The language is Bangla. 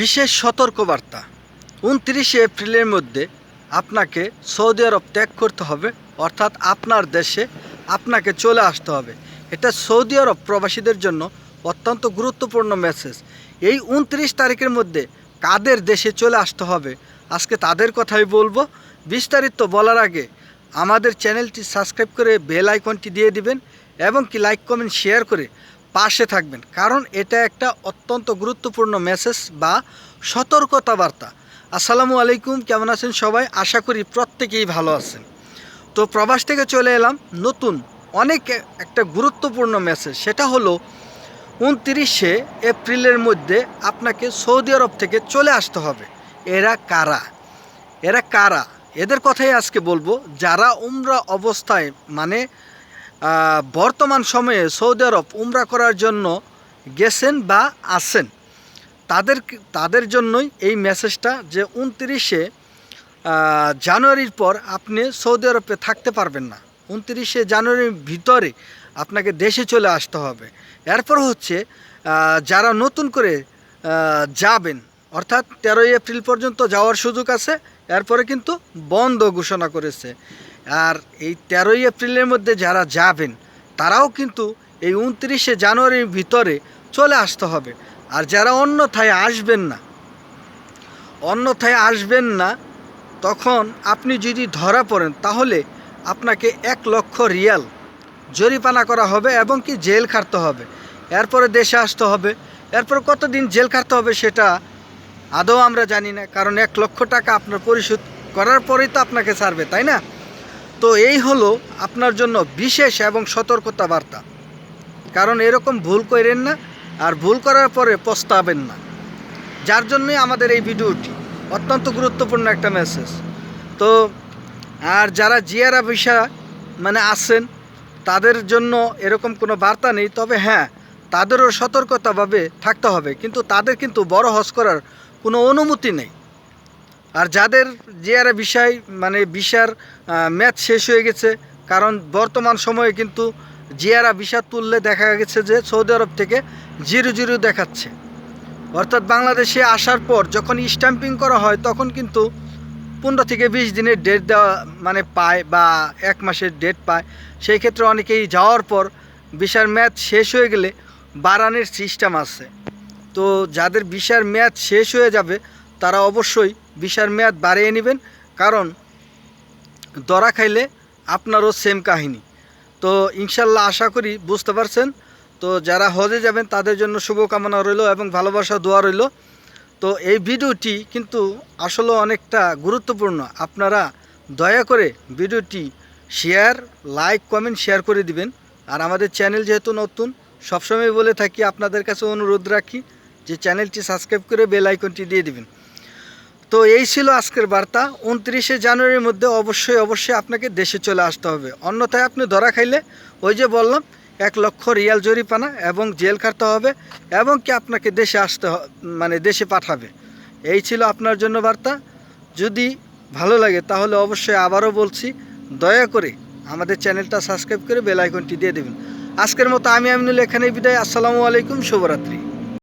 বিশেষ সতর্কবার্তা। 29শে এপ্রিলের মধ্যে আপনাকে সৌদি আরব ত্যাগ করতে হবে, অর্থাৎ আপনার দেশে আপনাকে চলে আসতে হবে। এটা সৌদি আরব প্রবাসীদের জন্য অত্যন্ত গুরুত্বপূর্ণ মেসেজ। এই 29 তারিখের মধ্যে কাদের দেশে চলে আসতে হবে আজকে তাদের কথাই বলবো। বিস্তারিত বলার আগে আমাদের চ্যানেলটি সাবস্ক্রাইব করে বেল আইকনটি দিয়ে দিবেন এবং কি লাইক কমেন্ট শেয়ার করে পাশে থাকবেন, কারণ এটা একটা অত্যন্ত গুরুত্বপূর্ণ মেসেজ বা সতর্কতা বার্তা। আসসালামু আলাইকুম, কেমন আছেন সবাই? আশা করি প্রত্যেকেই ভালো আছেন। তো প্রবাস থেকে চলে এলাম নতুন অনেক একটা গুরুত্বপূর্ণ মেসেজ। সেটা হলো 29শে এপ্রিলের মধ্যে আপনাকে সৌদি আরব থেকে চলে আসতে হবে। এরা কারা এদের কথাই আজকে বলবো। যারা উমরা অবস্থায় মানে বর্তমান সময়ে সৌদি আরব উমরা করার জন্য গেছেন বা আছেন, তাদের জন্যই এই মেসেজটা যে 29শে জানুয়ারির পর আপনি সৌদি আরবে থাকতে পারবেন না। 29শে জানুয়ারির ভিতরে আপনাকে দেশে চলে আসতে হবে। এরপর হচ্ছে যারা নতুন করে যাবেন, অর্থাৎ 13ই এপ্রিল পর্যন্ত যাওয়ার সুযোগ আছে, এরপরে কিন্তু বন্ধ ঘোষণা করেছে। আর এই 13ই এপ্রিলের মধ্যে যারা যাবেন তারাও কিন্তু এই 29শে জানুয়ারির ভিতরে চলে আসতে হবে। আর যারা অন্যথায় আসবেন না, তখন আপনি যদি ধরা পড়েন তাহলে আপনাকে 1 লক্ষ রিয়াল জরিমানা করা হবে এবং কি জেল খাটতে হবে। এরপরে দেশে আসতে হবে। এরপর কতদিন জেল খাটতে হবে সেটা আদৌ আমরা জানি না, কারণ 1 লক্ষ টাকা আপনার পরিশোধ করার পরেই তো আপনাকে ছাড়বে, তাই না? তো এই হলো আপনার জন্য বিশেষ এবং সতর্কতা বার্তা, কারণ এরকম ভুল করেন না, আর ভুল করার পরে পস্তাবেন না। যার জন্যই আমাদের এই ভিডিওটি অত্যন্ত গুরুত্বপূর্ণ একটা মেসেজ। তো আর যারা জিয়ারা ভিসা আছেন তাদের জন্য এরকম কোনো বার্তা নেই, তবে হ্যাঁ তাদেরও সতর্কতাভাবে থাকতে হবে, কিন্তু তাদের কিন্তু বড় হজ করার কোনো অনুমতি নেই। আর যাদের জিয়ারা ভিসার ম্যাচ শেষ হয়ে গেছে, কারণ বর্তমান সময়ে কিন্তু জিয়ারা ভিসা তুললে দেখা গেছে যে সৌদি আরব থেকে 0 দেখাচ্ছে, অর্থাৎ বাংলাদেশে আসার পর যখন স্ট্যাম্পিং করা হয় তখন কিন্তু 15 থেকে 20 দিনের ডেট দেওয়া পায় বা 1 মাসের ডেট পায়। সেই ক্ষেত্রে অনেকেই যাওয়ার পর ভিসার ম্যাচ শেষ হয়ে গেলে বাড়ানোর সিস্টেম আছে। তো যাদের ভিসার মেয়াদ শেষ হয়ে যাবে তারা অবশ্যই ভিসার মেয়াদ বাড়িয়ে নেবেন, কারণ ধরা খাইলে আপনারও সেম কাহিনী। তো ইনশাল্লাহ আশা করি বুঝতে পারছেন। তো যারা হজে যাবেন তাদের জন্য শুভকামনা রইল এবং ভালোবাসা দোয়া রইল। তো এই ভিডিওটি কিন্তু আসলে অনেকটা গুরুত্বপূর্ণ। আপনারা দয়া করে ভিডিওটি লাইক কমেন্ট শেয়ার করে দিবেন। আর আমাদের চ্যানেল যেহেতু নতুন, সবসময় বলে থাকি, আপনাদের কাছে অনুরোধ রাখি যে চ্যানেলটি সাবস্ক্রাইব করে বেল আইকনটি দিয়ে দিবেন। তো এই ছিল আজকের বার্তা। 29শে জানুয়ারির মধ্যে অবশ্যই আপনাকে দেশে চলে আসতে হবে, অন্যথায় আপনি ধরা খাইলে ওই যে বললাম 1 লক্ষ রিয়াল জরিমানা এবং জেল খাটতে হবে এবং কি আপনাকে দেশে আসতে দেশে পাঠাবে। এই ছিল আপনার জন্য বার্তা। যদি ভালো লাগে তাহলে অবশ্যই আবারও বলছি, দয়া করে আমাদের চ্যানেলটা সাবস্ক্রাইব করে বেল আইকনটি দিয়ে দেবেন। আজকের মতো আমি আমিনুল এখানেই বিদায়। আসসালামু আলাইকুম, শুভরাত্রি।